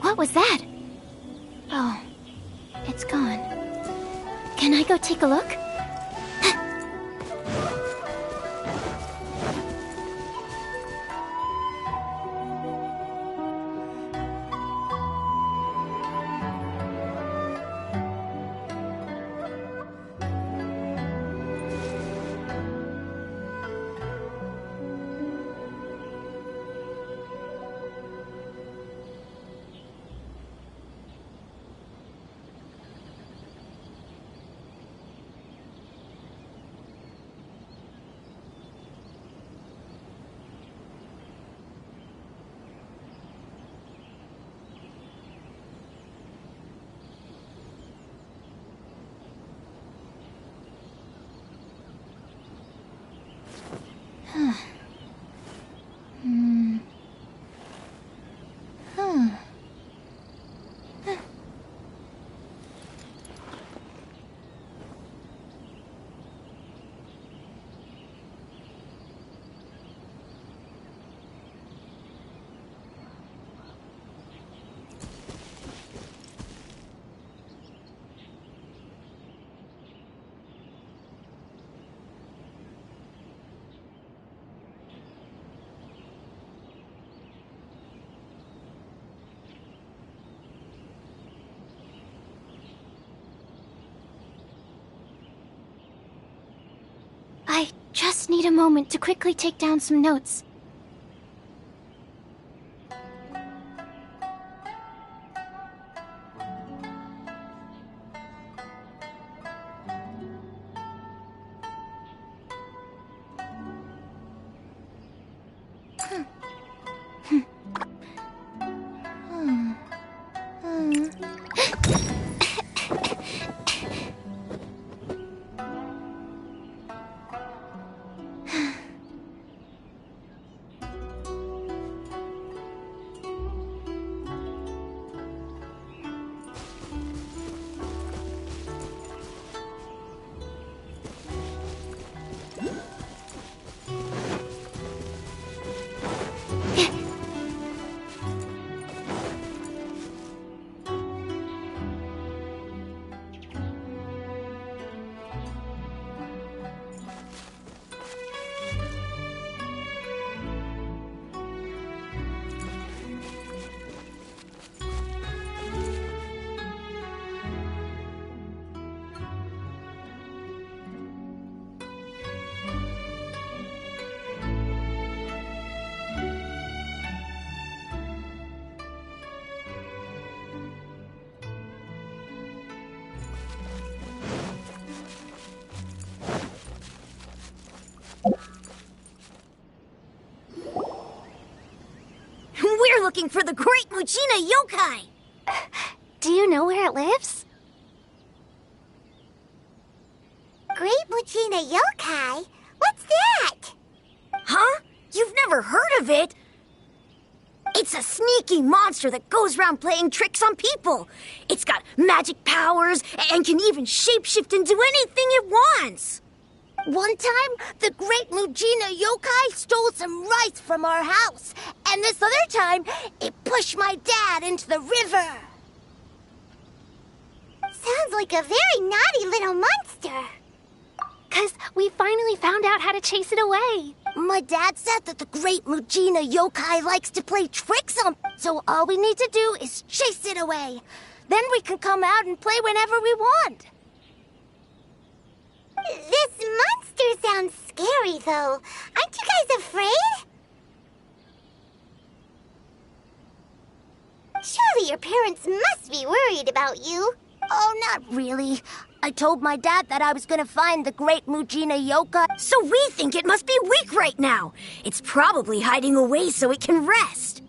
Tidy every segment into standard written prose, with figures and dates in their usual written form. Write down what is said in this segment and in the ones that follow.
What was that? Oh, it's gone. Can I go take a look? I just need a moment to quickly take down some notes. We're looking for the Great Muchina Yokai! Do you know where it lives? Great Muchina Yokai? What's that? Huh? You've never heard of it? It's a sneaky monster that goes around playing tricks on people. It's got magic powers and can even shapeshift into anything it wants. One time, the Great Muchina Yokai stole some rice from our house. And this other time, it pushed my dad into the river. Sounds like a very naughty little monster. 'Cause we finally found out how to chase it away. My dad said that the Great Muchina Yokai likes to play tricks on... So all we need to do is chase it away. Then we can come out and play whenever we want. This monster sounds scary, though. Aren't you guys afraid? Surely your parents must be worried about you. Oh, not really. I told my dad that I was gonna find the great Mujina yokai. So we think it must be weak right now. It's probably hiding away so it can rest.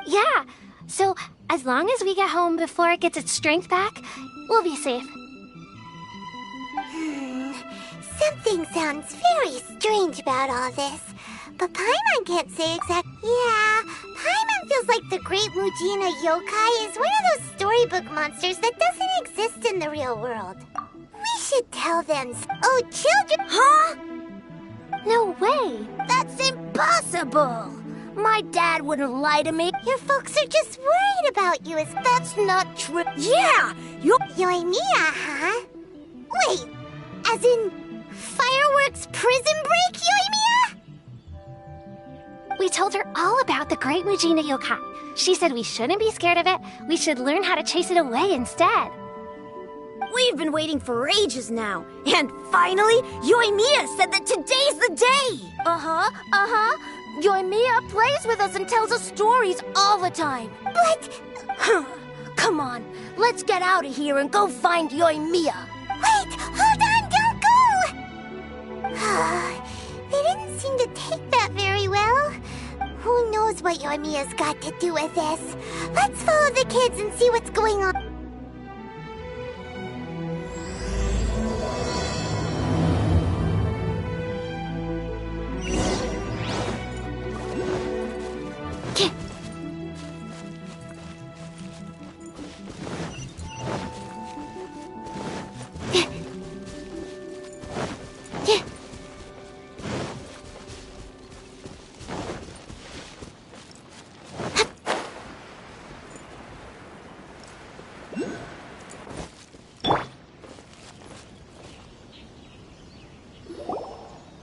Yeah, so as long as we get home before it gets its strength back, we'll be safe. Something sounds very strange about all this. But Paimon can't say exactly. Yeah, Paimon feels like the great Mujina yokai is one of those storybook monsters that doesn't exist in the real world. We should tell them. Oh, children! Huh? No way! That's impossible! My dad wouldn't lie to me. Your folks are just worried about you. That's not true. Yeah! Yoimiya, huh? Wait, as in fireworks prison break, Yoimiya? We told her all about the great Mujina yokai. She said we shouldn't be scared of it. We should learn how to chase it away instead. We've been waiting for ages now. And finally, Yoimiya said that today's the day! Yoimiya plays with us and tells us stories all the time. But... Come on, let's get out of here and go find Yoimiya. Wait, hold on, don't go! They didn't seem to take that very well. Who knows what Yoimiya's got to do with this? Let's follow the kids and see what's going on.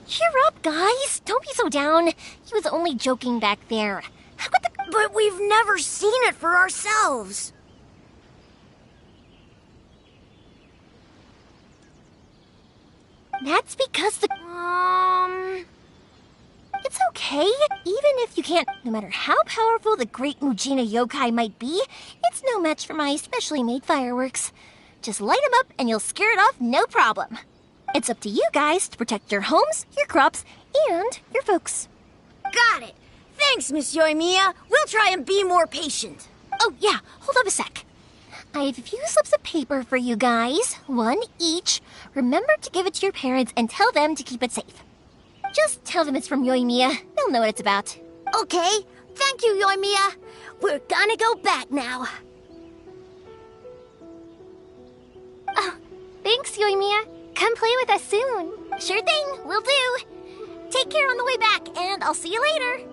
Cheer up, guys! Don't be so down. He was only joking back there. How could the... But we've never seen it for ourselves. That's because the... It's okay. Even if you can't... No matter how powerful the great Mujina yokai might be, it's no match for my specially made fireworks. Just light them up and you'll scare it off no problem. It's up to you guys to protect your homes, your crops, and your folks. Got it. Thanks, Miss Yoimiya. We'll try and be more patient. Oh, yeah. Hold up a sec. I have a few slips of paper for you guys. One each. Remember to give it to your parents and tell them to keep it safe. Just tell them it's from Yoimiya. They'll know what it's about. Okay. Thank you, Yoimiya. We're gonna go back now. Oh, thanks, Yoimiya. Come play with us soon. Sure thing, will do. Take care on the way back, and I'll see you later.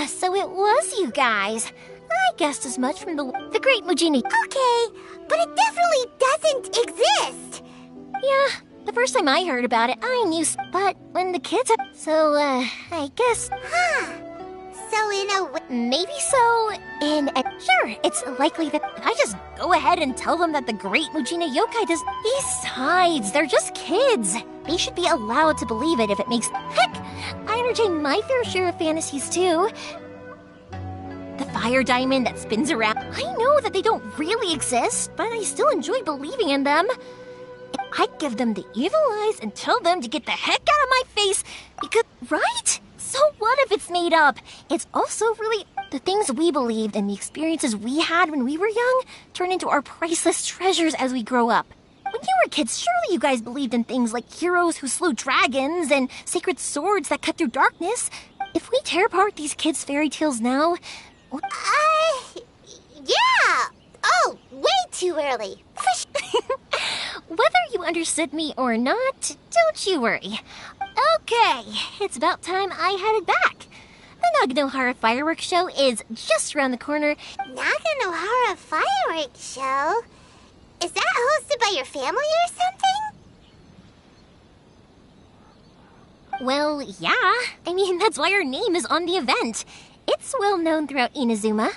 So it was you guys. I guessed as much from the great Mujini. Okay, but it definitely doesn't exist. Yeah, the first time I heard about it, I knew, but when the kids... So, I guess... So in a way... Maybe so, Sure, it's likely that I just go ahead and tell them that the great Mujina yokai does... Besides, they're just kids. They should be allowed to believe it if it makes... Heck, I entertain my fair share of fantasies, too. The fire diamond that spins around. I know that they don't really exist, but I still enjoy believing in them. I'd give them the evil eyes and tell them to get the heck out of my face because... Right? So what if it's made up? It's also really... The things we believed and the experiences we had when we were young turn into our priceless treasures as we grow up. When you were kids, surely you guys believed in things like heroes who slew dragons and sacred swords that cut through darkness. If we tear apart these kids' fairy tales now... Yeah! Oh, way too early. Whether you understood me or not, don't you worry. Okay, it's about time I headed back. The Naganohara fireworks show is just around the corner. Naganohara fireworks show? Is that hosted by your family or something? Well, yeah. I mean, that's why our name is on the event. It's well known throughout Inazuma.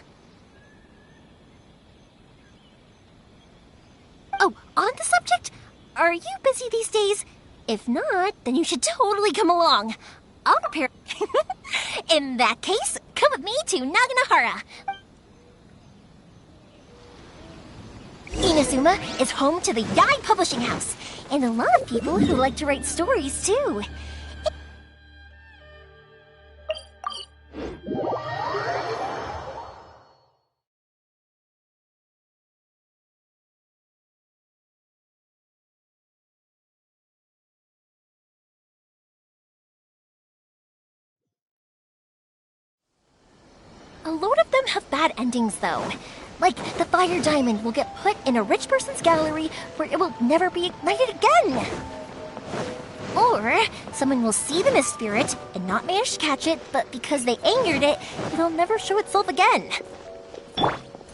are you busy these days? If not, then you should totally come along. I'll prepare. In that case, come with me to Naganahara. Inazuma is home to the Yai Publishing House, and a lot of people who like to write stories too. A lot of them have bad endings, though. Like, the fire diamond will get put in a rich person's gallery where it will never be ignited again. Or, someone will see the mist spirit and not manage to catch it, but because they angered it, it'll never show itself again.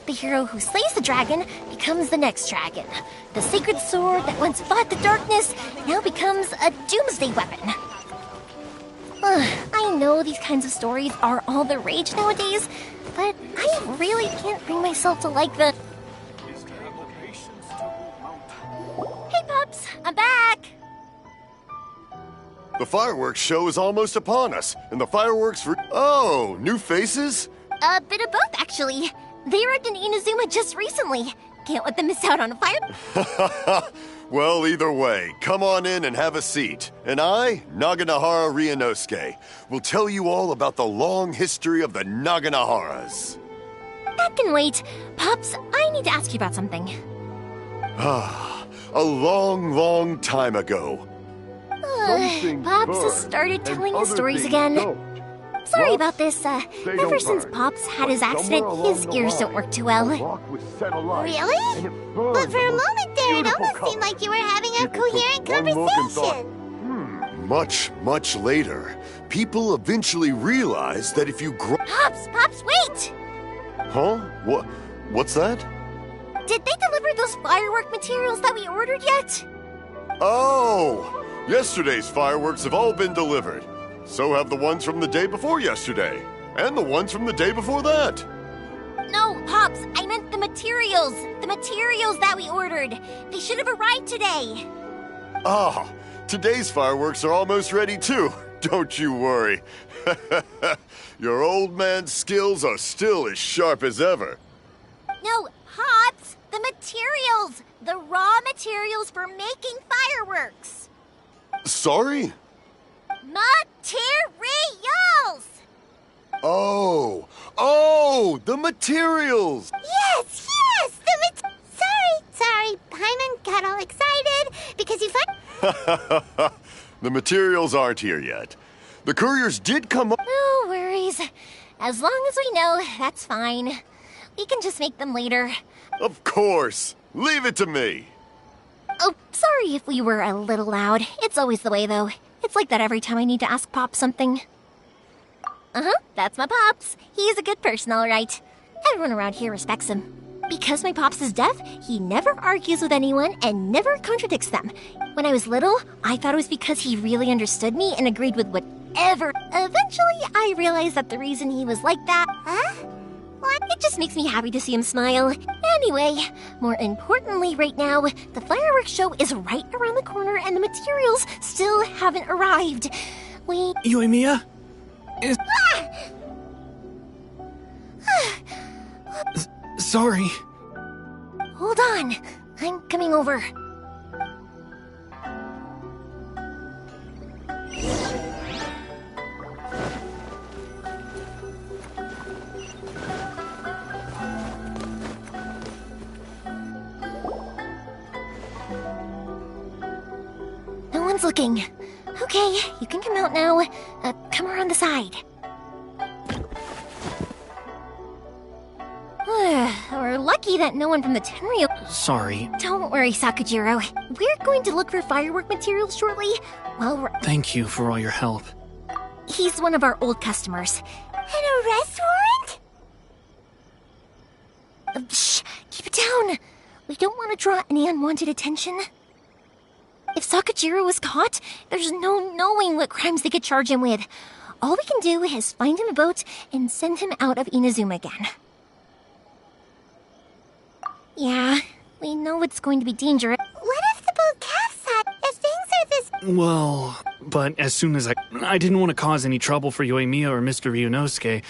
The hero who slays the dragon becomes the next dragon. The sacred sword that once fought the darkness now becomes a doomsday weapon. I know these kinds of stories are all the rage nowadays, but I really can't bring myself to like the... Hey, Pups! I'm back! The fireworks show is almost upon us, and the fireworks for... Oh, new faces? A bit of both, actually. They arrived in Inazuma just recently. Can't let them miss out on a fire... Well, either way, come on in and have a seat. And I, Naganahara Ryunosuke, will tell you all about the long history of the Naganaharas. That can wait. Pops, I need to ask you about something. A long, long time ago. Pops has started telling his stories again. Sorry about this. Ever since Pops had his accident, his ears don't work too well. Really? But for a moment there, it almost seemed like you were having a coherent conversation. Much later, people eventually realized that if you grow... Pops, wait! Huh? What's that? Did they deliver those firework materials that we ordered yet? Oh! Yesterday's fireworks have all been delivered. So have the ones from the day before yesterday. And the ones from the day before that. No, Pops, I meant the materials. The materials that we ordered. They should have arrived today. Ah, today's fireworks are almost ready too. Don't you worry. Your old man's skills are still as sharp as ever. No, Pops, the materials. The raw materials for making fireworks. Sorry? Materials! Oh, the materials! Yes, Sorry, Paimon got all excited because you find... The materials aren't here yet. The couriers did come up... No worries. As long as we know, that's fine. We can just make them later. Of course. Leave it to me. Oh, sorry if we were a little loud. It's always the way, though. It's like that every time I need to ask Pop something. That's my Pops. He's a good person, all right. Everyone around here respects him. Because my Pops is deaf, he never argues with anyone and never contradicts them. When I was little, I thought it was because he really understood me and agreed with whatever. Eventually, I realized that the reason he was like that... Huh? What? It just makes me happy to see him smile. Anyway, more importantly right now, the fireworks show is right around the corner and the materials still haven't arrived. Yoimiya? Sorry. Hold on. I'm coming over. No one's looking. Okay, you can come out now. Come around the side. We're lucky that no one from the Tenryo... Sorry. Don't worry, Sakujiro. We're going to look for firework materials shortly. While we're... Thank you for all your help. He's one of our old customers. An arrest warrant? Shh! Keep it down! We don't want to draw any unwanted attention. If Sakujiro was caught, there's no knowing what crimes they could charge him with. All we can do is find him a boat and send him out of Inazuma again. Yeah, we know it's going to be dangerous. What if the boat casts Well, but as soon as I didn't want to cause any trouble for Yoimiya or Mr. Ryunosuke,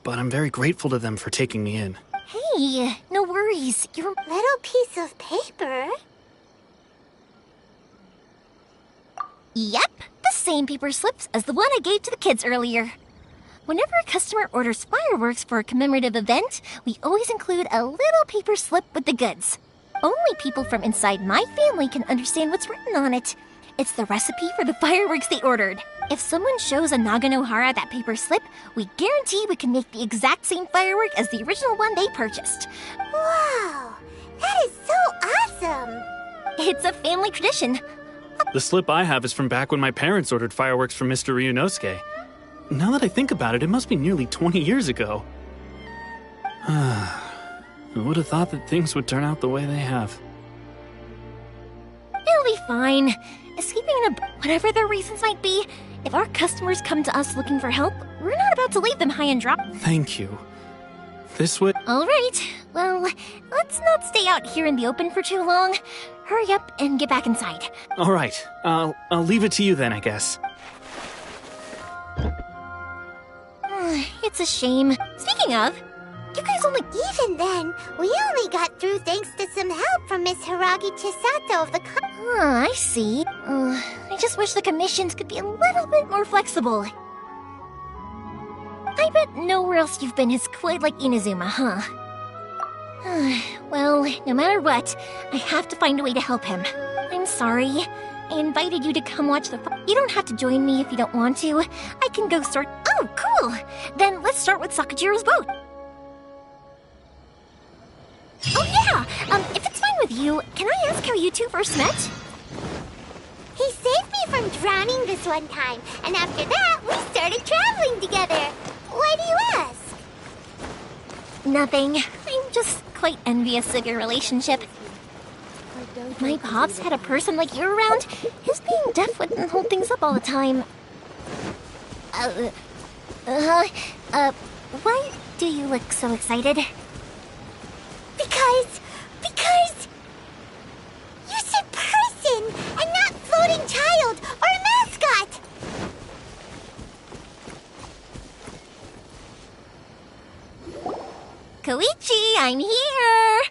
but I'm very grateful to them for taking me in. Hey, no worries. You're... Little piece of paper? Yep, the same paper slips as the one I gave to the kids earlier. Whenever a customer orders fireworks for a commemorative event, we always include a little paper slip with the goods. Only people from inside my family can understand what's written on it. It's the recipe for the fireworks they ordered. If someone shows a Naganohara that paper slip, we guarantee we can make the exact same firework as the original one they purchased. Wow, that is so awesome! It's a family tradition. The slip I have is from back when my parents ordered fireworks from Mr. Ryunosuke. Now that I think about it, it must be nearly 20 years ago. Who would have thought that things would turn out the way they have? It'll be fine. Escaping in whatever their reasons might be, if our customers come to us looking for help, we're not about to leave them high and dry. Thank you. This would... All right. Well, let's not stay out here in the open for too long. Hurry up and get back inside. All right. I'll leave it to you then, I guess. It's a shame. Speaking of, you guys only... Even then, we only got through thanks to some help from Miss Hiragi Chisato of the I see. I just wish the commissions could be a little bit more flexible. I bet nowhere else you've been is quite like Inazuma, huh? Well, no matter what, I have to find a way to help him. I'm sorry. I invited you to come watch the... You don't have to join me if you don't want to. I can go sort... Oh, cool! Then let's start with Sakajiro's boat. Oh, yeah! If it's fine with you, can I ask how you two first met? He saved me from drowning this one time, and after that, we started traveling together. Why do you ask? Nothing. I'm just quite envious of your relationship. My pops had a person like you around. His being deaf wouldn't hold things up all the time. Why do you look so excited? Because you said person and not floating child or mascot. Koichi, I'm here!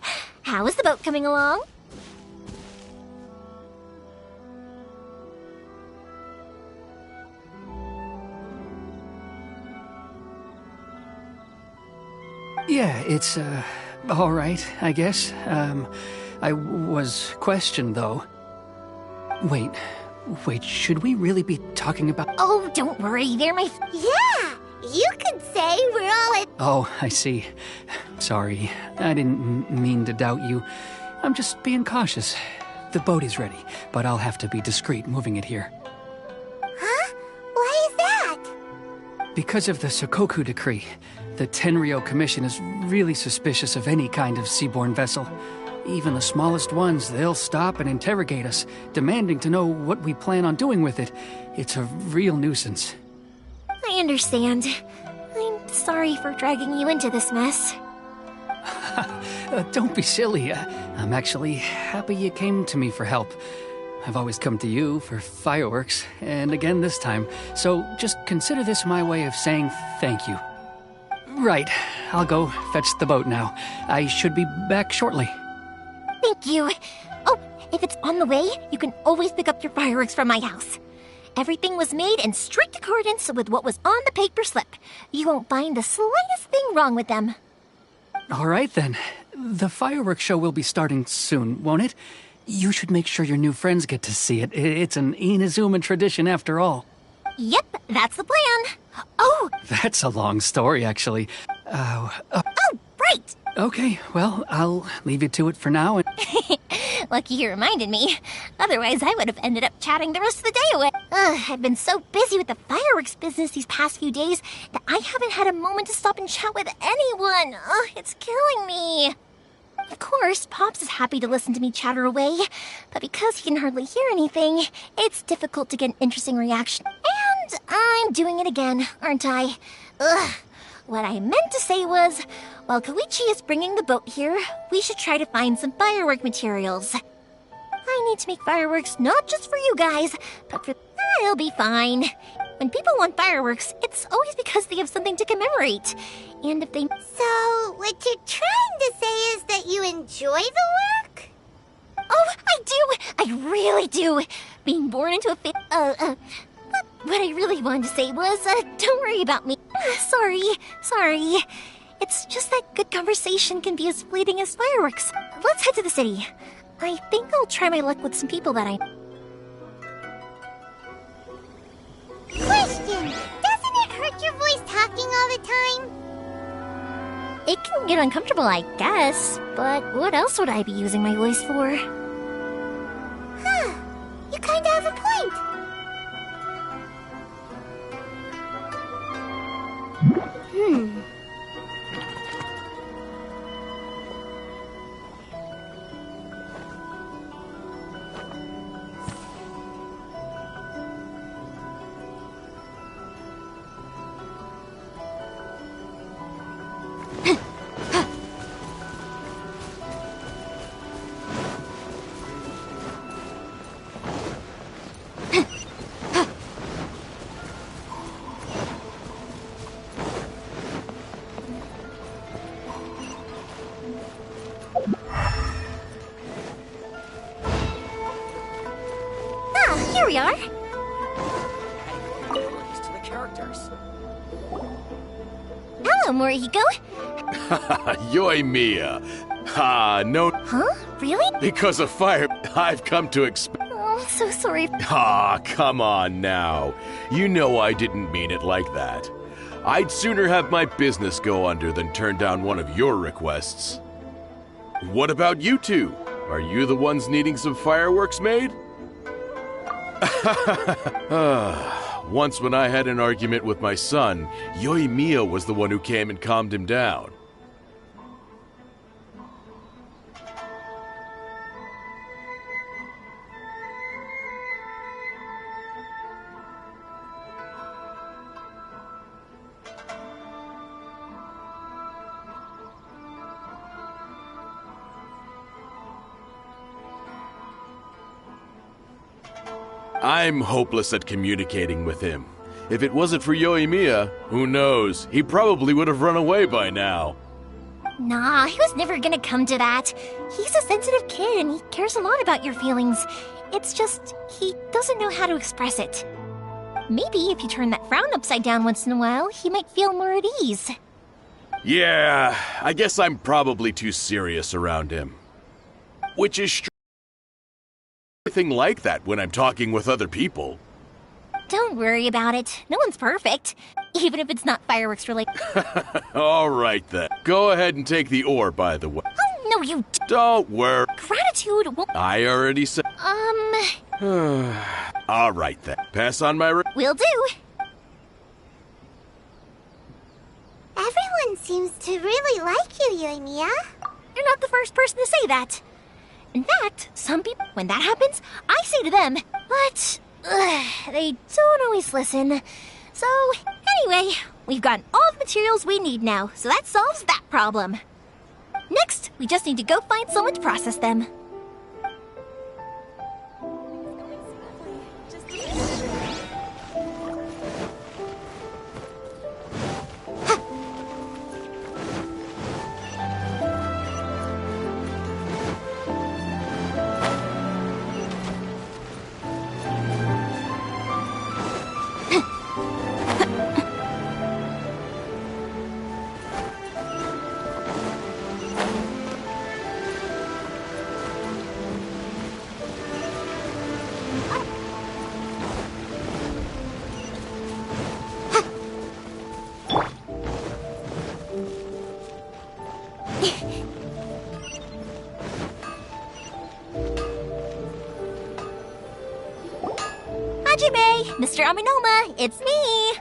How is the boat coming along? Yeah, it's, all right, I guess. I was questioned, though. Wait, should we really be talking about... Oh, don't worry, they're my... Yeah, you could say we're all at... Oh, I see. Sorry, I didn't mean to doubt you. I'm just being cautious. The boat is ready, but I'll have to be discreet moving it here. Huh? Why is that? Because of the Sokoku decree, the Tenryo Commission is really suspicious of any kind of seaborne vessel. Even the smallest ones, they'll stop and interrogate us, demanding to know what we plan on doing with it. It's a real nuisance. I understand. I'm sorry for dragging you into this mess. Don't be silly. I'm actually happy you came to me for help. I've always come to you for fireworks, and again this time, so just consider this my way of saying thank you. Right, I'll go fetch the boat now. I should be back shortly. Thank you. Oh, if it's on the way, you can always pick up your fireworks from my house. Everything was made in strict accordance with what was on the paper slip. You won't find the slightest thing wrong with them. All right, then. The fireworks show will be starting soon, won't it? You should make sure your new friends get to see it. It's an Inazuma tradition after all. Yep, that's the plan. Oh! That's a long story, actually. Oh, right! Okay, well, I'll leave you to it for now. Lucky you reminded me. Otherwise, I would have ended up chatting the rest of the day away. I've been so busy with the fireworks business these past few days that I haven't had a moment to stop and chat with anyone. It's killing me. Of course, Pops is happy to listen to me chatter away, but because he can hardly hear anything, it's difficult to get an interesting reaction. And I'm doing it again, aren't I? What I meant to say was, while Koichi is bringing the boat here, we should try to find some firework materials. I need to make fireworks not just for you guys, but for... It'll be fine. When people want fireworks, it's always because they have something to commemorate. And if they... So, what you're trying to say is that you enjoy the work? Oh, I do! I really do! Being born into a but what I really wanted to say was, don't worry about me. Sorry. It's just that good conversation can be as fleeting as fireworks. Let's head to the city. I think I'll try my luck with some people that I... Question! Doesn't it hurt your voice talking all the time? It can get uncomfortable, I guess. But what else would I be using my voice for? Huh. You kinda have a point. Here we are. To the characters. Hello, Morihiko. Yoimiya. No. Huh? Really? Because of fire, I've come to expect. Oh, I'm so sorry. Come on now. You know I didn't mean it like that. I'd sooner have my business go under than turn down one of your requests. What about you two? Are you the ones needing some fireworks made? Once when I had an argument with my son, Yoimiya was the one who came and calmed him down. I'm hopeless at communicating with him. If it wasn't for Yoimiya, who knows? He probably would have run away by now. Nah, he was never gonna come to that. He's a sensitive kid and he cares a lot about your feelings. It's just, he doesn't know how to express it. Maybe if you turn that frown upside down once in a while, he might feel more at ease. Yeah, I guess I'm probably too serious around him. Which is everything like that when I'm talking with other people. Don't worry about it. No one's perfect. Even if it's not fireworks related. All right then. Go ahead and take the ore, by the way. Oh, no, you Don't worry. Gratitude won't... I already said... All right then. Pass on my... Will do. Everyone seems to really like you, Yoimiya. You're not the first person to say that. In fact, some people, when that happens, I say to them, but they don't always listen. So, anyway, we've gotten all the materials we need now, so that solves that problem. Next, we just need to go find someone to process them. Hajime, Mr. Aminoma, it's me!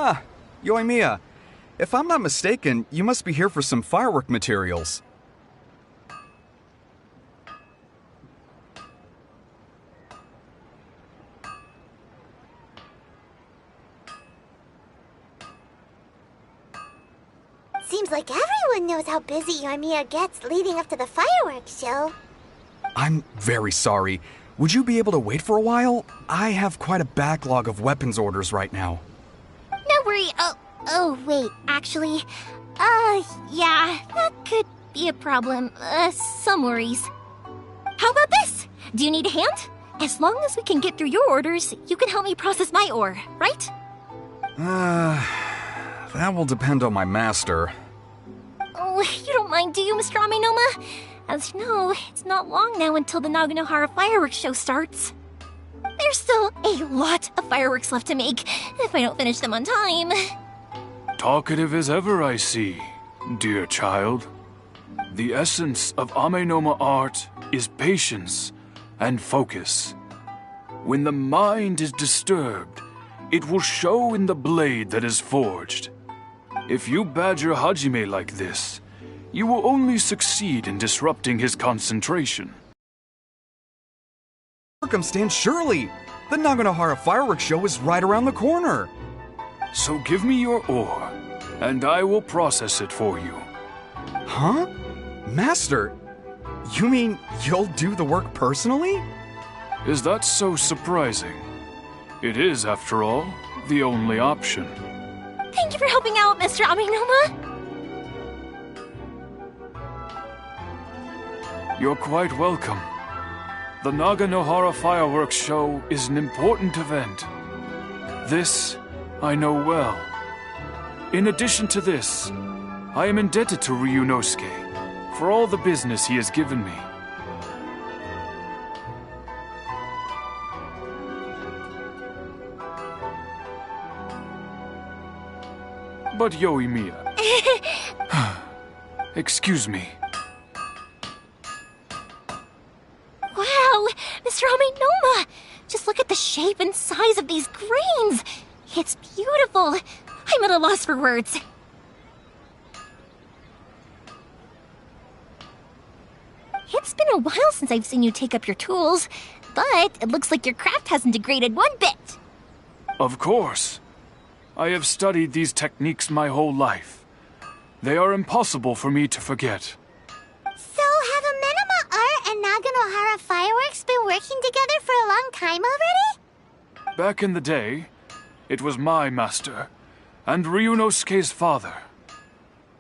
Ah, Yoimiya. If I'm not mistaken, you must be here for some firework materials. Seems like everyone knows how busy Yoimiya gets leading up to the fireworks show. I'm very sorry. Would you be able to wait for a while? I have quite a backlog of weapons orders right now. No worry. Oh, wait, actually, yeah, that could be a problem. Some worries. How about this? Do you need a hand? As long as we can get through your orders, you can help me process my ore, right? That will depend on my master. Oh, you don't mind, do you, Mr. Amenoma? As you know, it's not long now until the Naganohara fireworks show starts. There's still a lot of fireworks left to make, if I don't finish them on time. Talkative as ever, I see, dear child. The essence of Amenoma art is patience and focus. When the mind is disturbed, it will show in the blade that is forged. If you badger Hajime like this, you will only succeed in disrupting his concentration. Circumstance, surely! The Naganohara fireworks show is right around the corner! So give me your ore, and I will process it for you. Huh? Master, you mean you'll do the work personally? Is that so surprising? It is, after all, the only option. Thank you for helping out, Mr. Amenoma. You're quite welcome. The Naganohara fireworks show is an important event. This I know well. In addition to this, I am indebted to Ryunosuke for all the business he has given me. But Yoimiya... Excuse me. Wow, Mr. Amenoma! Just look at the shape and size of these grains! It's beautiful! I'm at a loss for words. It's been a while since I've seen you take up your tools, but it looks like your craft hasn't degraded one bit. Of course. I have studied these techniques my whole life. They are impossible for me to forget. So, have Amenoma Art and Naganohara Fireworks been working together for a long time already? Back in the day, it was my master, and Ryunosuke's father.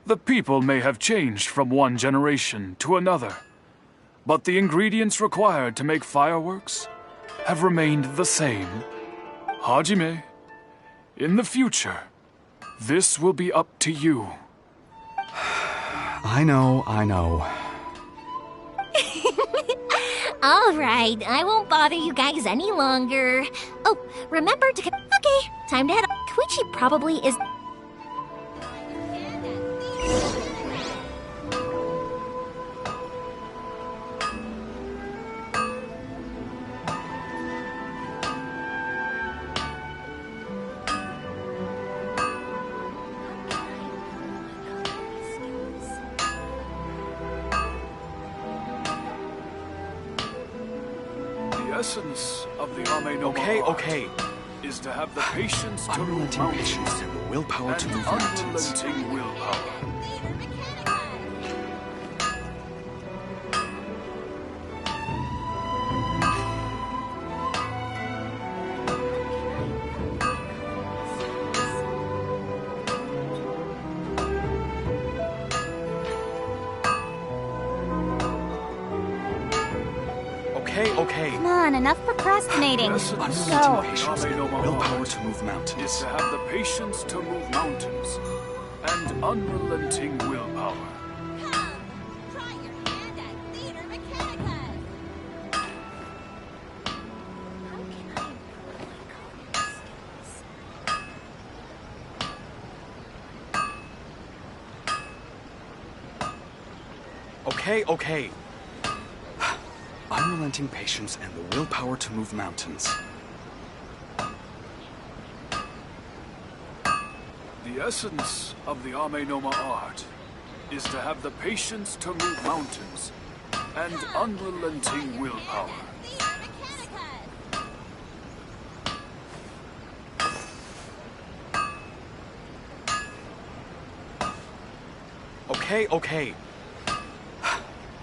The people may have changed from one generation to another, but the ingredients required to make fireworks have remained the same. Hajime, in the future, this will be up to you. I know. All right, I won't bother you guys any longer. Oh, remember to... Okay, time to head up. Koichi probably is... The essence of the Amenoma Okay. is to have the patience to move Unrelenting mountains patience and the willpower to and move mountains. unrelenting willpower. Okay. Come on, enough procrastinating. The essence Unrelenting of the patience and the Amenoma willpower art to move is mountains. to have the patience to move mountains and unrelenting willpower. Try your hand at Theater Mechanicus. Okay. Unrelenting patience and the willpower to move mountains. The essence of the Ame-Noma art is to have the patience to move mountains and unrelenting willpower. Okay.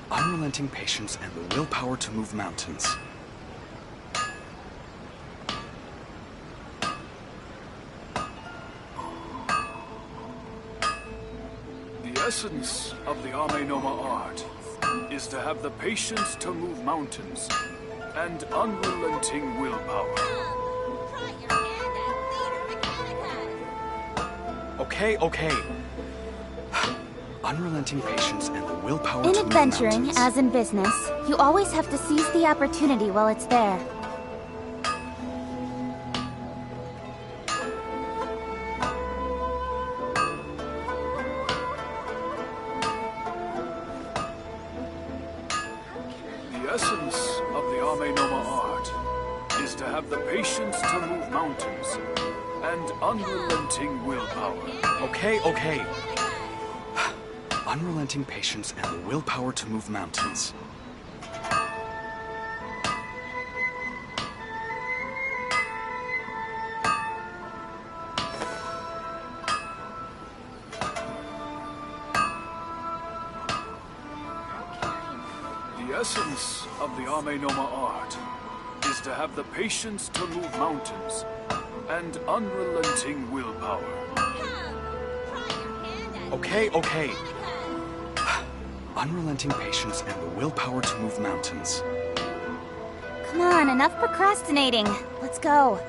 Unrelenting patience and the willpower to move mountains. The essence of the Ame-Noma art is to have the patience to move mountains and unrelenting willpower. Okay. Unrelenting patience and the willpower to In move adventuring, mountains. as in business, you always have to seize the opportunity while it's there. The essence of the Ame-Noma art is to have the patience to move mountains and unrelenting willpower. Okay. Unrelenting patience and the willpower to move mountains. The essence of the Ame-Noma art is to have the patience to move mountains and unrelenting willpower. Okay. Unrelenting patience and the willpower to move mountains. Come on, enough procrastinating. Let's go.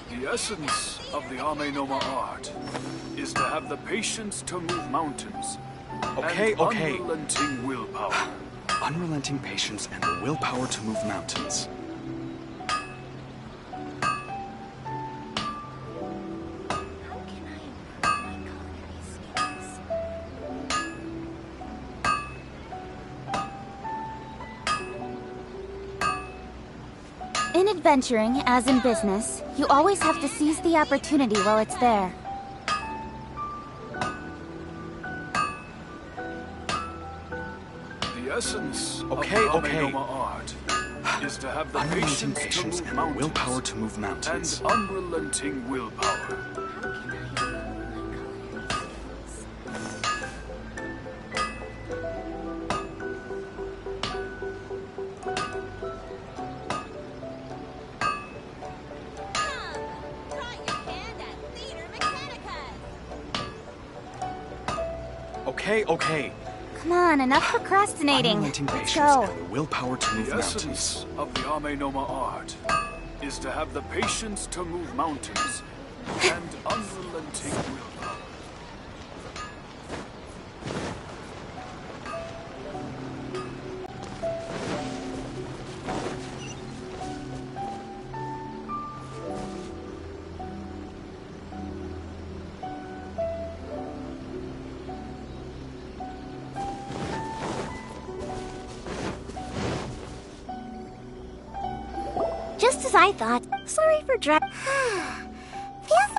The essence of the Ame-Noma art is to have the patience to move mountains Okay. and unrelenting willpower. Unrelenting patience and the willpower to move mountains. In adventuring, as in business, you always have to seize the opportunity while it's there. The essence Okay. of the Ame-Noma art is to have the Unrelenting patience patience to move and the mountains willpower to move mountains. and unrelenting willpower. Okay. Come on, enough procrastinating. Unrelenting Let's patience go. and the willpower to move The mountains. essence of the Ame-Noma art is to have the patience to move mountains and unrelenting willpower. Just as I thought. Sorry for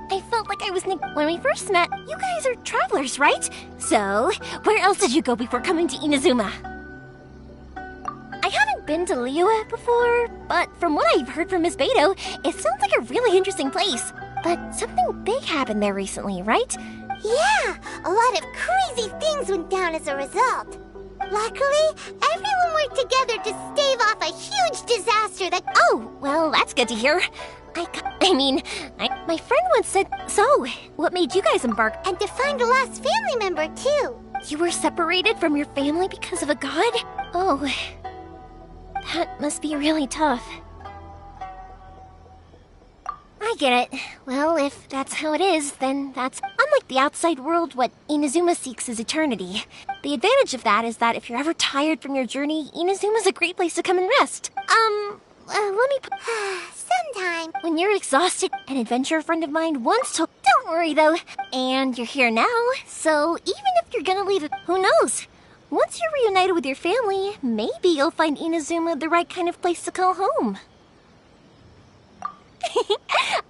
I felt like I was when we first met. You guys are travelers, right? So, where else did you go before coming to Inazuma? I haven't been to Liyue before, but from what I've heard from Miss Beto, it sounds like a really interesting place. But something big happened there recently, right? Yeah, a lot of crazy things went down as a result. Luckily, everyone worked together to stave off a huge disaster that... Oh, well, that's good to hear. My friend once said, so, what made you guys embark? And to find a lost family member, too. You were separated from your family because of a god? Oh, that must be really tough. I get it. Well, if that's how it is, then that's... Unlike the outside world, what Inazuma seeks is eternity. The advantage of that is that if you're ever tired from your journey, Inazuma's a great place to come and rest. Let me... Sometime. When you're exhausted, an adventurer friend of mine once told... Don't Don't worry, though. And you're here now, so even if you're gonna leave it, who knows? Once you're reunited with your family, maybe you'll find Inazuma the right kind of place to call home.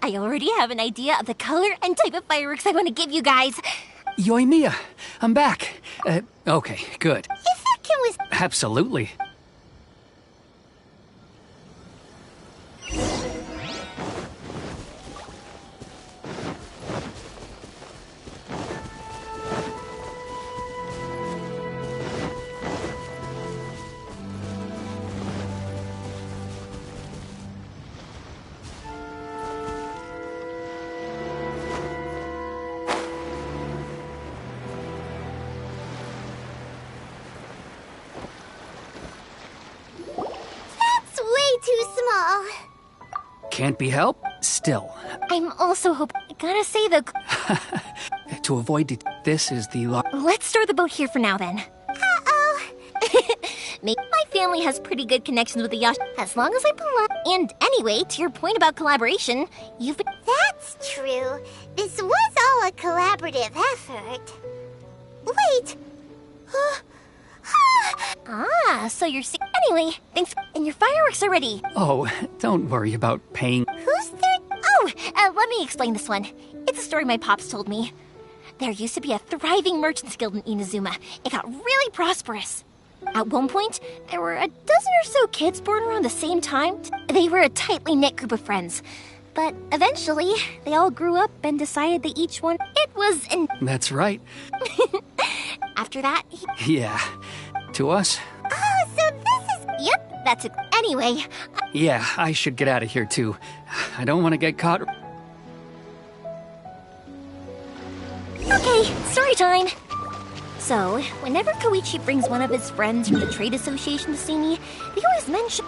I already have an idea of the color and type of fireworks I want to give you guys. Yoimiya, I'm back. Okay, good. If that kid was... Absolutely. That's way too small. Can't be helped? Still. I'm also hoping. I gotta say, though, To avoid this is the let's store the boat here for now, then. Uh-oh. Maybe my family has pretty good connections with the Yash, as long as I'm polite. And anyway, to your point about collaboration, you've been. That's true. This was all a collaborative effort. Wait. So you're. Anyway, thanks. And your fireworks are ready. Oh, don't worry about paying. Who's third? Oh, let me explain this one. It's a story my pops told me. There used to be a thriving merchants guild in Inazuma. It got really prosperous. At one point, there were a dozen or so kids born around the same time. They were a tightly knit group of friends. But eventually, they all grew up and decided that each one... It was That's right. After that, Yeah. To us? Oh, so this is... Yep, that's it. Anyway, Yeah, I should get out of here too. I don't want to get caught. okay, story time. So, whenever Koichi brings one of his friends from the trade association to see me, they always mention...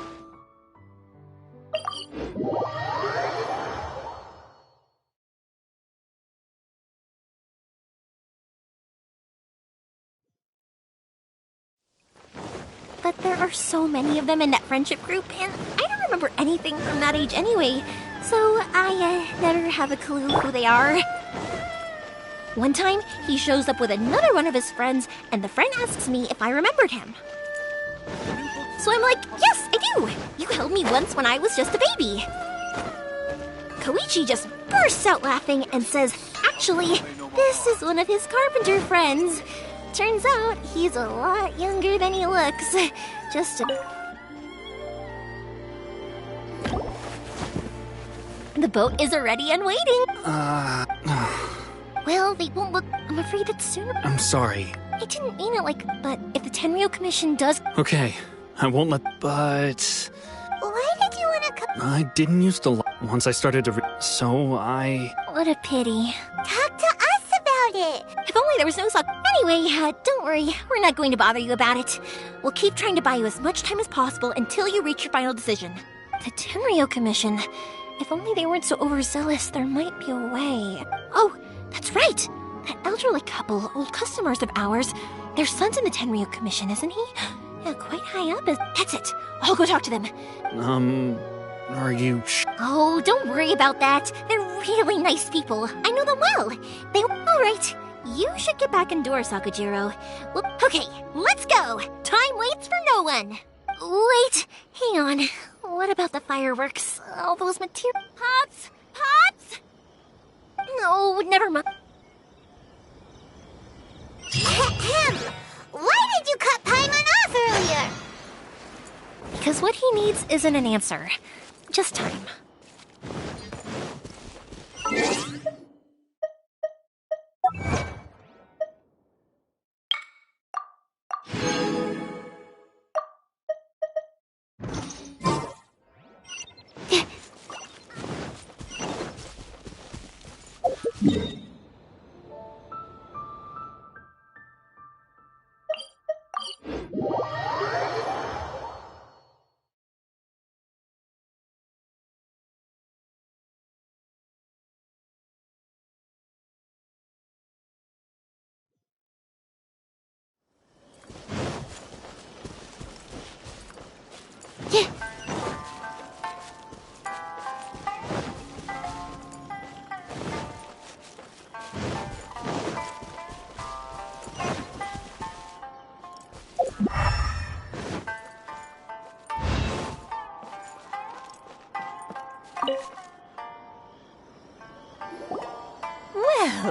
But there are so many of them in that friendship group, and I don't remember anything from that age anyway, so I never have a clue who they are. One time, he shows up with another one of his friends, and the friend asks me if I remembered him. So I'm like, yes, I do! You held me once when I was just a baby. Koichi just bursts out laughing and says, actually, this is one of his carpenter friends. Turns out he's a lot younger than he looks. The boat is ready and waiting. Well, they won't look. I'm afraid it's soon. I'm sorry. I didn't mean it like, but if the Tenryo Commission does... Okay, I won't let. But Why did you want to come? I didn't used to. Once I started to. So I. What a pity. Talk to us about it. If only there was no suck. Anyway, don't worry. We're not going to bother you about it. We'll keep trying to buy you as much time as possible until you reach your final decision. The Tenryo Commission. If only they weren't so overzealous, there might be a way. Oh, that's right. That elderly couple, old customers of ours. Their son's in the Tenryo Commission, isn't he? Yeah, quite high up. That's it. I'll go talk to them. Are you Oh, don't worry about that. They're really nice people. I know them well. All right. You should get back indoors, Sakujiro. Well, okay, let's go. Time waits for no one. Wait, hang on. What about the fireworks? All those material... Pots? Pots? No, never mind. Why did you cut Paimon off earlier? Because what he needs isn't an answer. Just time.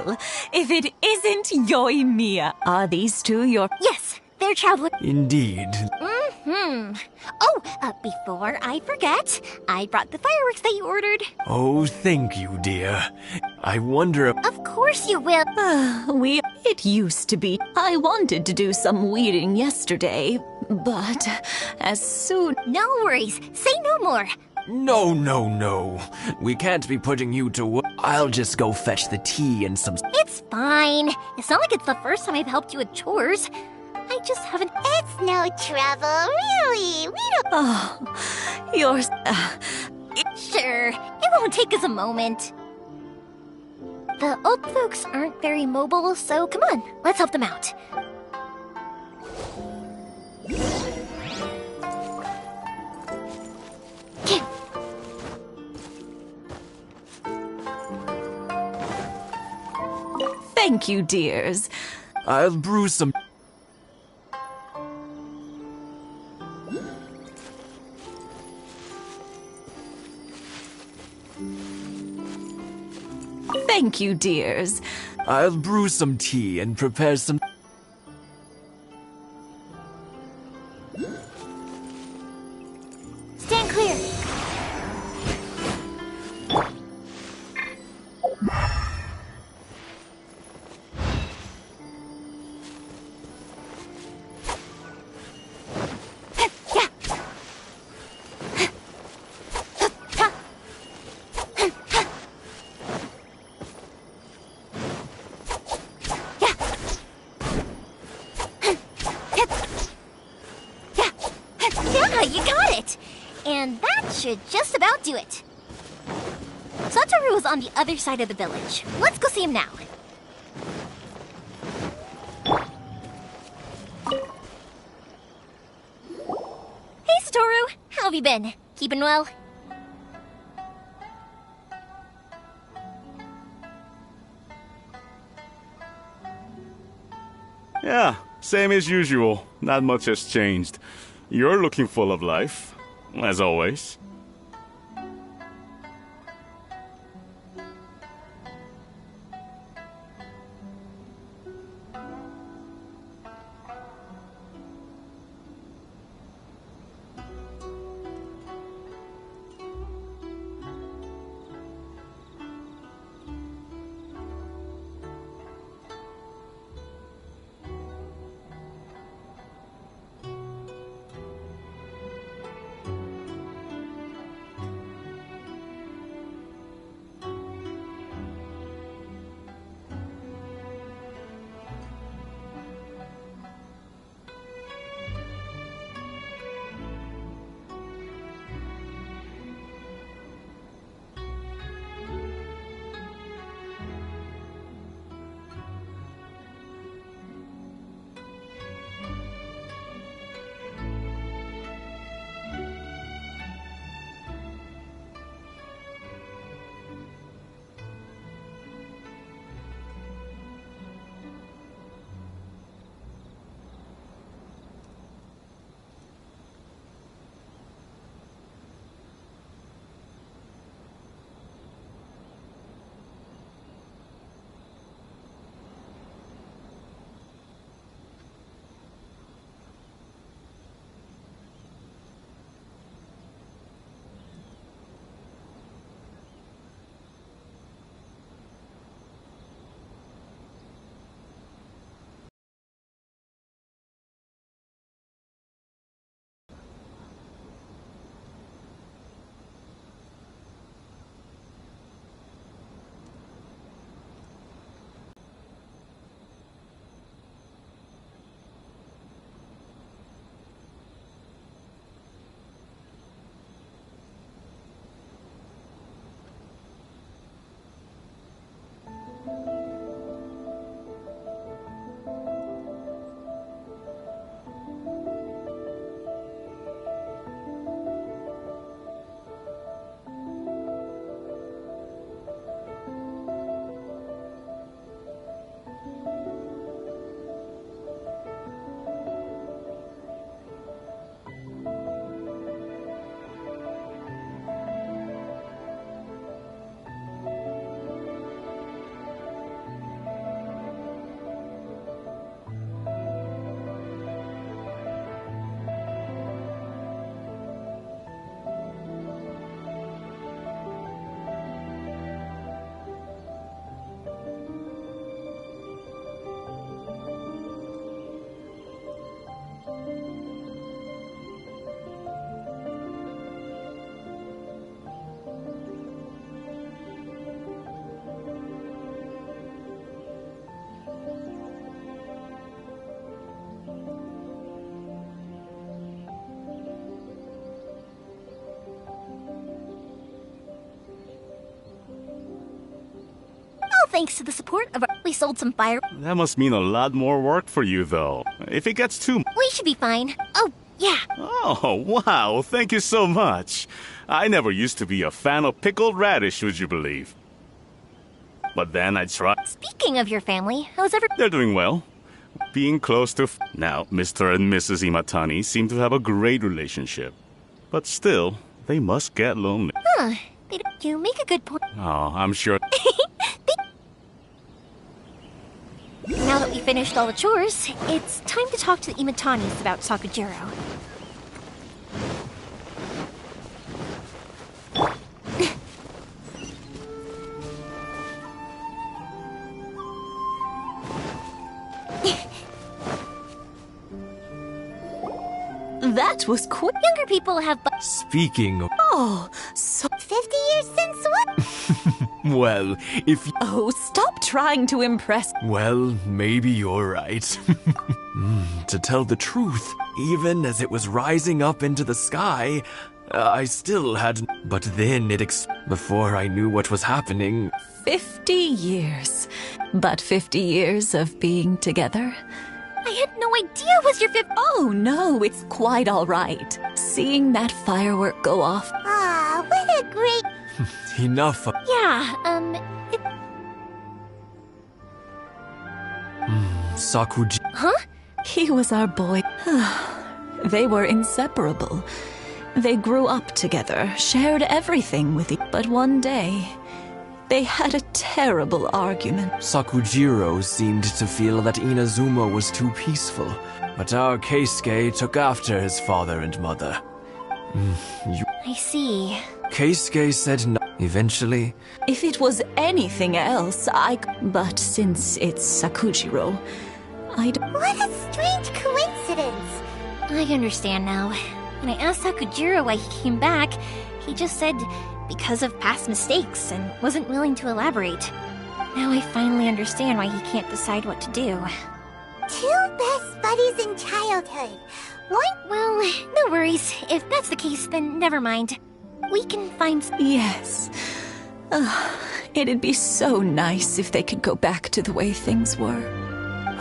Well, if it isn't Yoimiya, are these two your... Yes, they're traveling. Indeed. Oh, before I forget, I brought the fireworks that you ordered. Oh, thank you, dear. I wonder if... Of course you will. It used to be. I wanted to do some weeding yesterday, but as soon... No worries. Say no more. No. We can't be putting you to work. I'll just go fetch the tea and some... It's fine. It's not like it's the first time I've helped you with chores. I just haven't... It's no trouble, really. We don't... Oh, you're... Sure, it won't take us a moment. The old folks aren't very mobile, so come on, let's help them out. Thank you, dears. I'll brew some... Thank you, dears. I'll brew some tea and prepare some... Stand clear. Yeah, you got it! And that should just about do it. Satoru is on the other side of the village. Let's go see him now. Hey, Satoru! How have you been? Keeping well? Yeah, same as usual. Not much has changed. You're looking full of life, as always. thanks to the support of we sold some fire. That must mean a lot more work for you, though. If it gets too... We should be fine. Oh, yeah. Oh, wow. Thank you so much. I never used to be a fan of pickled radish, would you believe? But then I tried... Speaking of your family, how's everyone? They're doing well. Being close to... Now, Mr. and Mrs. Imatani seem to have a great relationship. But still, they must get lonely. Huh. You make a good point. Oh, I'm sure... Now that we finished all the chores, it's time to talk to the Imatanis about Sakujiro. That was quick. Younger people have... Speaking of... Oh, so... 50 years since what? Well, if... Oh, stop trying to impress... Well, maybe you're right. To tell the truth, even as it was rising up into the sky, I still had... But then before I knew what was happening... 50 years. But 50 years of being together? I had no idea it was your 50th. Oh, no, it's quite all right. Seeing that firework go off... Ah, what a great... Enough of... Yeah, Sakuji... Huh? He was our boy. They were inseparable. They grew up together, shared everything with each... But one day, they had a terrible argument. Sakujiro seemed to feel that Inazuma was too peaceful, but our Keisuke took after his father and mother. I see. Keisuke said no. Eventually... If it was anything else, But since it's Sakujiro, I don't... What a strange coincidence. I understand now. When I asked Sakujiro why he came back, he just said because of past mistakes and wasn't willing to elaborate. Now I finally understand why he can't decide what to do. Two best buddies in childhood. One... Well, no worries. If that's the case, then never mind. We can find... Yes. It'd be so nice if they could go back to the way things were.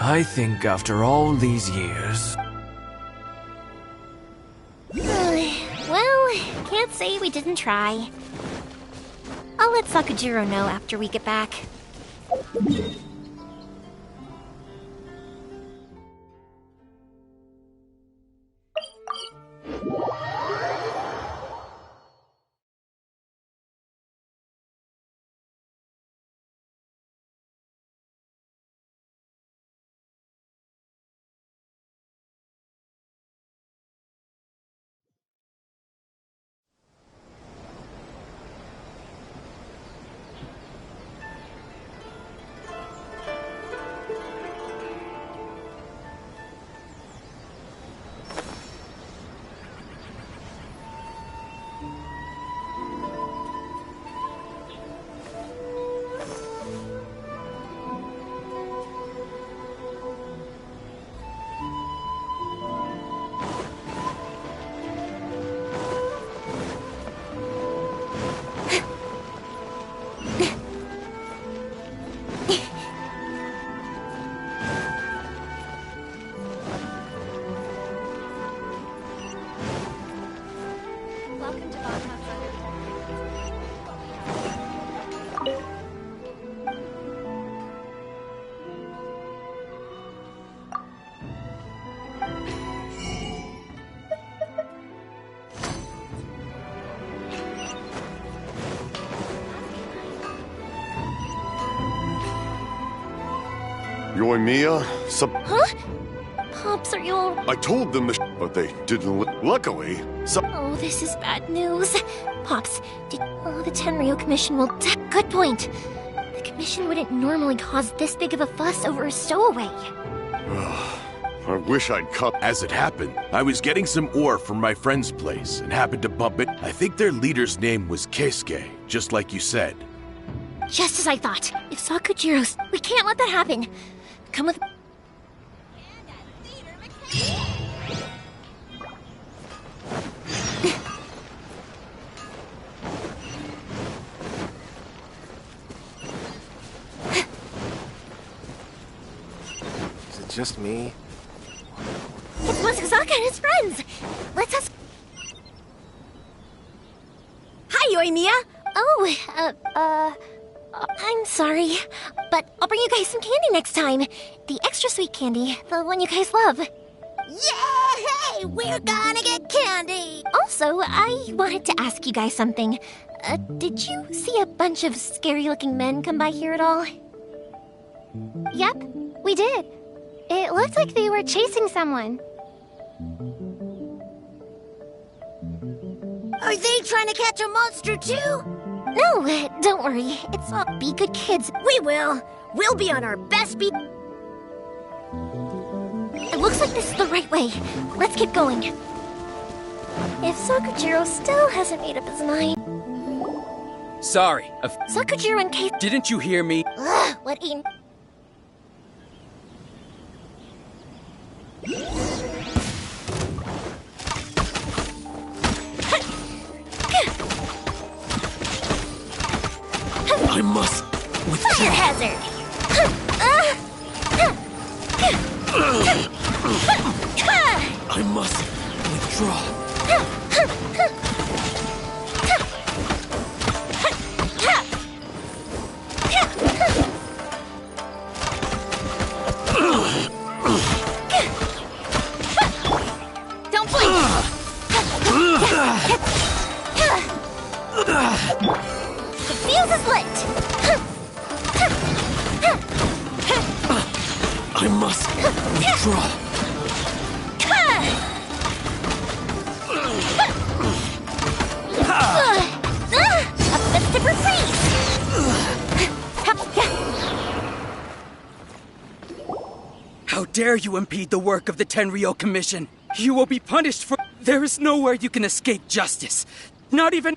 I think after all these years... Well, can't say we didn't try. I'll let Sakujiro know after we get back. Yoimiya, Huh? Pops, are you all... I told them but they didn't luckily, Oh, this is bad news. Pops, the Tenryo Commission will... Good point. The Commission wouldn't normally cause this big of a fuss over a stowaway. I wish I'd cut... As it happened, I was getting some ore from my friend's place and happened to bump it. I think their leader's name was Keisuke, just like you said. Just as I thought. If Sakujiro's... We can't let that happen. Come with... it just me? It's Masazaka and his friends. Let's ask... Hi, Yoimiya. Oh, I'm sorry, but I'll bring you guys some candy next time. The extra sweet candy, the one you guys love. Yay! We're gonna get candy! Also, I wanted to ask you guys something. Did you see a bunch of scary-looking men come by here at all? Yep, we did. It looked like they were chasing someone. Are they trying to catch a monster too? No, don't worry. It's all be good kids. We will. We'll be on our best beat. It looks like this is the right way. Let's keep going. If Sakujiro still hasn't made up his mind... Sorry, Sakujiro and Kate... didn't you hear me? Ugh, what in... I must withdraw. Fire hazard! I must withdraw. Don't blink! The fuse is lit! I must withdraw. A festive freeze! How dare you impede the work of the Tenryou Commission? You will be punished for... There is nowhere you can escape justice. Not even...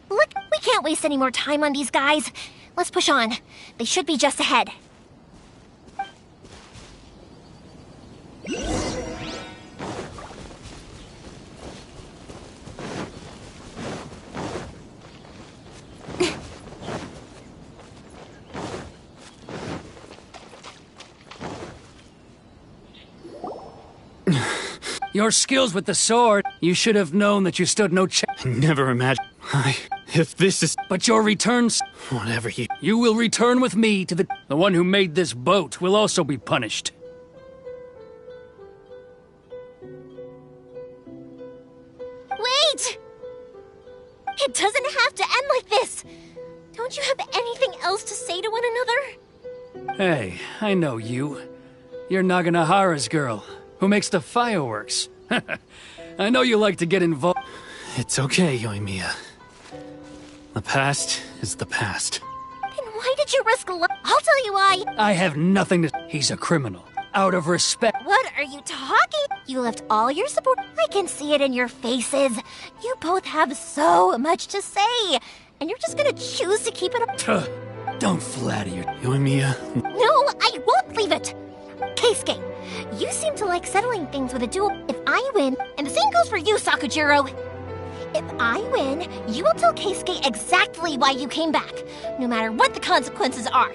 Look, we can't waste any more time on these guys. Let's push on. They should be just ahead. Your skills with the sword, you should have known that you stood no chance. I never imagined... If this is... But your returns... Whatever you... You will return with me to the... The one who made this boat will also be punished. Wait! It doesn't have to end like this! Don't you have anything else to say to one another? Hey, I know you. You're Naganahara's girl, who makes the fireworks. I know you like to get involved. It's okay, Yoimiya. The past is the past. Then why did you risk I'll tell you why. I have nothing to... He's a criminal. Out of respect. What are you talking? You left all your support. I can see it in your faces. You both have so much to say. And you're just gonna choose to keep it up. Don't flatter your... Yoimiya. No, I won't leave it. Keisuke, you seem to like settling things with a duel. If I win, and the same goes for you, Sakujiro. If I win, you will tell Keisuke exactly why you came back, no matter what the consequences are.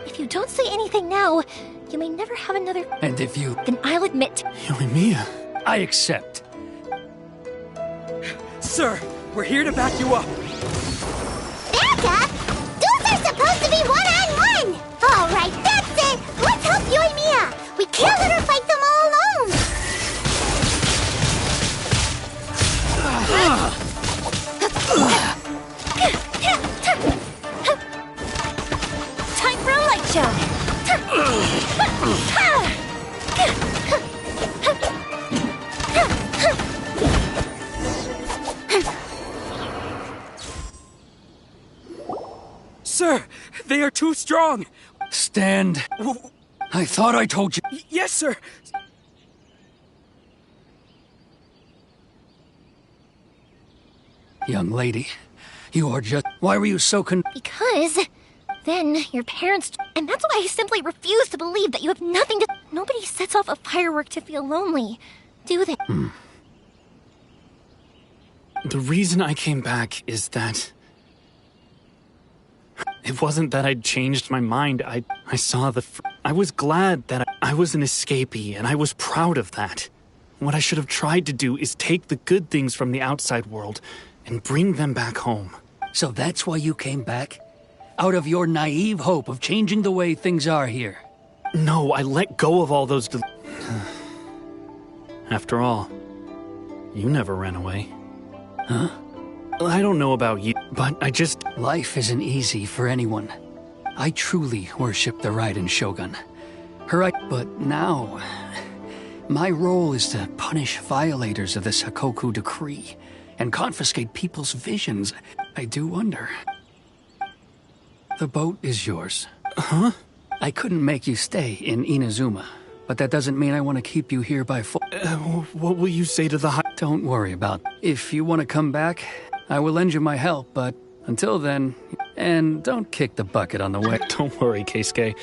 If you don't say anything now, you may never have another... And if you... Then I'll admit... Yoimiya. I accept. Sir, we're here to back you up. Back up? Duels are supposed to be one-on-one! All right, that's it! Let's help Yoimiya! We can't let her fight them all alone! Time for a light show! Sir, they are too strong. Stand. I thought I told you. Yes, sir. Young lady, you are just... Why were you so Because... Then, your parents... And that's why I simply refuse to believe that you have nothing to... Nobody sets off a firework to feel lonely, do they? The reason I came back is that... It wasn't that I'd changed my mind. I saw I was glad that I was an escapee, and I was proud of that. What I should have tried to do is take the good things from the outside world and bring them back home. So that's why you came back? Out of your naive hope of changing the way things are here? No, I let go of all those After all, you never ran away. Huh? I don't know about you, but Life isn't easy for anyone. I truly worship the Raiden Shogun. But now, my role is to punish violators of the Sakoku decree and confiscate people's visions. I do wonder. The boat is yours. Huh? I couldn't make you stay in Inazuma, but that doesn't mean I want to keep you here by force. What will you say to the Don't worry about it. If you want to come back, I will lend you my help, but until then, and don't kick the bucket on the way. Don't worry, Keisuke.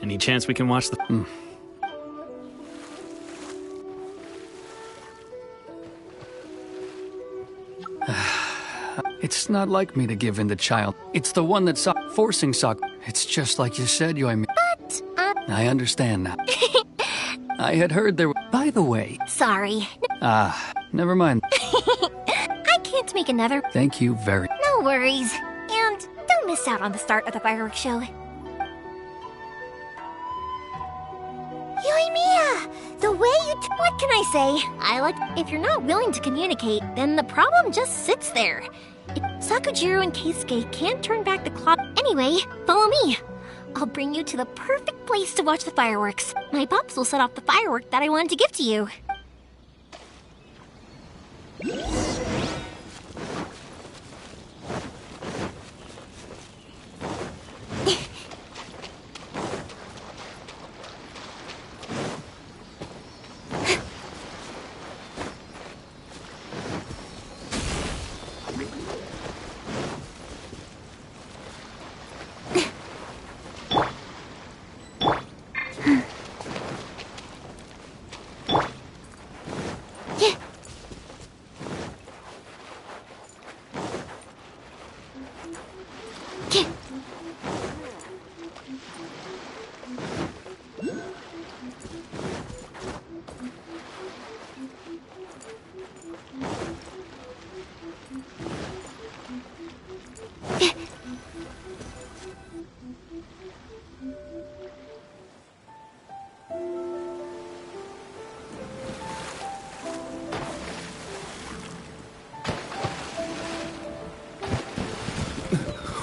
Any chance we can watch the... It's not like me to give in to child. It's the one that's forcing It's just like you said, Yoimi. But, I understand now. I had heard there... By the way... Sorry. Never mind. I can't make another... Thank you very... No worries. And don't miss out on the start of the fireworks show. Yoimiya! The way you... What can I say? If you're not willing to communicate, then the problem just sits there. Sakujiro and Keisuke can't turn back the clock. Anyway, follow me. I'll bring you to the perfect place to watch the fireworks. My pops will set off the firework that I wanted to give to you.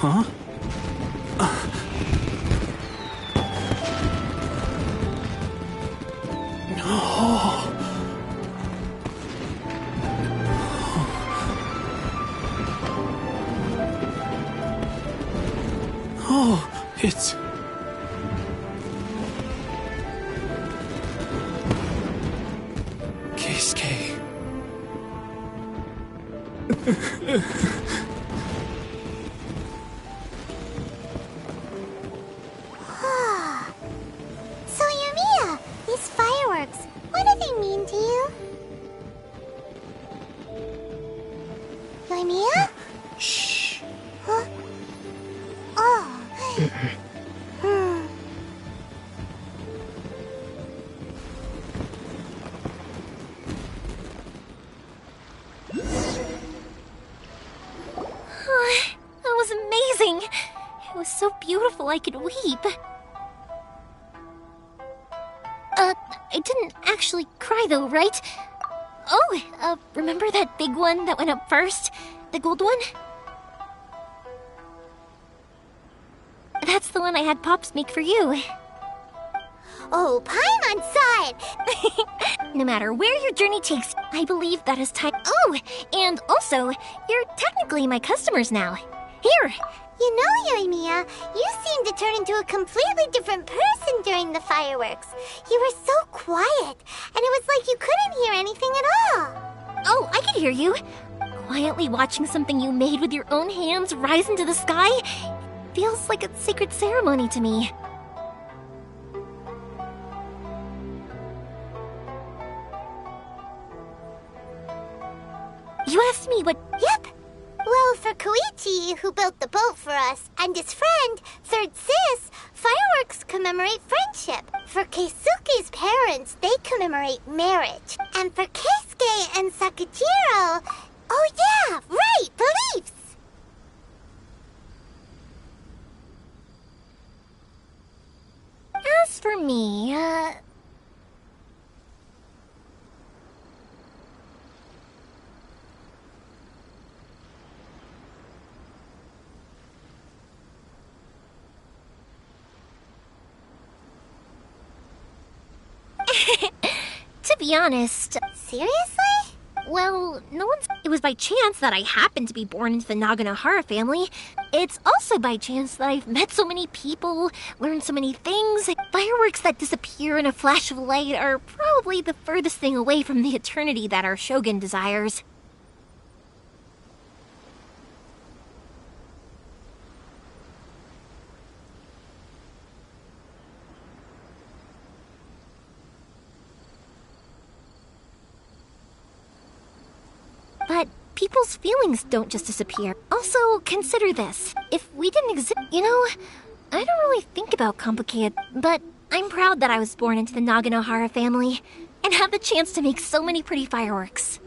Huh? Oh, it's... Keisuke. So, Yoimiya, these fireworks, what do they mean to you? Yoimiya? Shh. Huh? Oh. That was amazing. It was so beautiful I could weep. I didn't actually cry though, right? Oh, remember that big one that went up first? The gold one? That's the one I had Pops make for you. Oh, Paimon's side! No matter where your journey takes you, I believe that is time. Oh, and also, you're technically my customers now. Here! You know, Yoimiya, you seemed to turn into a completely different person during the fireworks. You were so quiet, and it was like you couldn't hear anything at all. Oh, I could hear you. Quietly watching something you made with your own hands rise into the sky feels like a sacred ceremony to me. You asked me what... Yep. Well, for for Koichi, who built the boat for us, and his friend, Third Sis, fireworks commemorate friendship. For Keisuke's parents, they commemorate marriage. And for Keisuke and Sakajiro, oh yeah, right, beliefs! As for me, to be honest... Seriously? Well, no one's... It was by chance that I happened to be born into the Naganohara family. It's also by chance that I've met so many people, learned so many things. Fireworks that disappear in a flash of light are probably the furthest thing away from the eternity that our shogun desires. But people's feelings don't just disappear. Also, consider this. If we didn't exist, you know, I don't really think about complicated, but I'm proud that I was born into the Naganohara family and have the chance to make so many pretty fireworks.